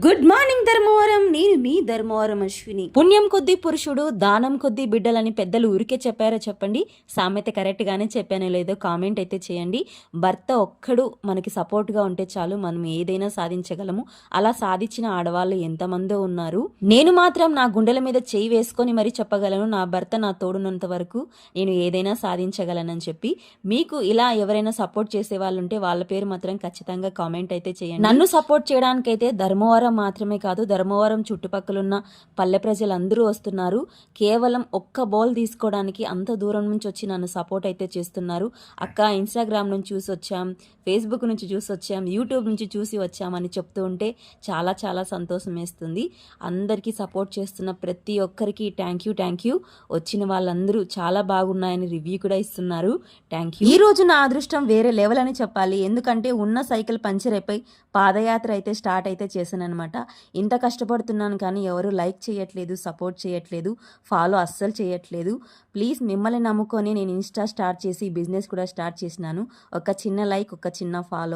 Good morning Dharmavaram. నేను మీ ధర్మవరం అశ్విని. పుణ్యం కొద్దీ పురుషుడు, దానం కొద్దీ బిడ్డలని పెద్దలు ఊరికే చెప్పారో చెప్పండి. సామెత కరెక్ట్ గానే చెప్పానో లేదో కామెంట్ అయితే చేయండి. భర్త ఒక్కడు మనకి సపోర్ట్ గా ఉంటే చాలు, మనం ఏదైనా సాధించగలము. అలా సాధించిన ఆడవాళ్ళు ఎంతమందో ఉన్నారు. నేను మాత్రం నా గుండెల మీద చేయి వేసుకొని మరి చెప్పగలను, నా భర్త నా తోడున్నంత వరకు నేను ఏదైనా సాధించగలనని చెప్పి. మీకు ఇలా ఎవరైనా సపోర్ట్ చేసే వాళ్ళు ఉంటే వాళ్ళ పేరు మాత్రం ఖచ్చితంగా కామెంట్ అయితే చేయండి. నన్ను సపోర్ట్ చేయడానికైతే ధర్మవరం మాత్రమే కాదు, ధర్మవరం చుట్టుపక్కలున్న పల్లె ప్రజలందరూ వస్తున్నారు. కేవలం ఒక్క బౌల్ తీసుకోవడానికి అంత దూరం నుంచి వచ్చి నన్ను సపోర్ట్ అయితే చేస్తున్నారు. అక్క, ఇన్స్టాగ్రామ్ నుంచి చూసి వచ్చాం, ఫేస్బుక్ నుంచి చూసి వచ్చాం, యూట్యూబ్ నుంచి చూసి వచ్చామని చెప్తూ ఉంటే చాలా చాలా సంతోషం వేస్తుంది. అందరికీ సపోర్ట్ చేస్తున్న ప్రతి ఒక్కరికి థ్యాంక్ యూ. వచ్చిన వాళ్ళందరూ చాలా బాగున్నాయని రివ్యూ కూడా ఇస్తున్నారు. Thank you. ఈ రోజు నా అదృష్టం వేరే లెవెల్ అని చెప్పాలి. ఎందుకంటే ఉన్న సైకిల్ పంచర్ అయిపోయి పాదయాత్ర అయితే స్టార్ట్ అయితే చేశాను అనమాట. ఇంత కష్టపడుతున్నాను కానీ ఎవరు లైక్ చేయట్లేదు, సపోర్ట్ చేయట్లేదు, ఫాలో అస్సలు చేయట్లేదు. ప్లీజ్ మిమ్మల్ని నమ్ముకొని నేను ఇన్స్టా స్టార్ట్ చేసి బిజినెస్ కూడా స్టార్ట్ చేసినాను. ఒక చిన్న లైక్, ఒక చిన్న ఫాలో.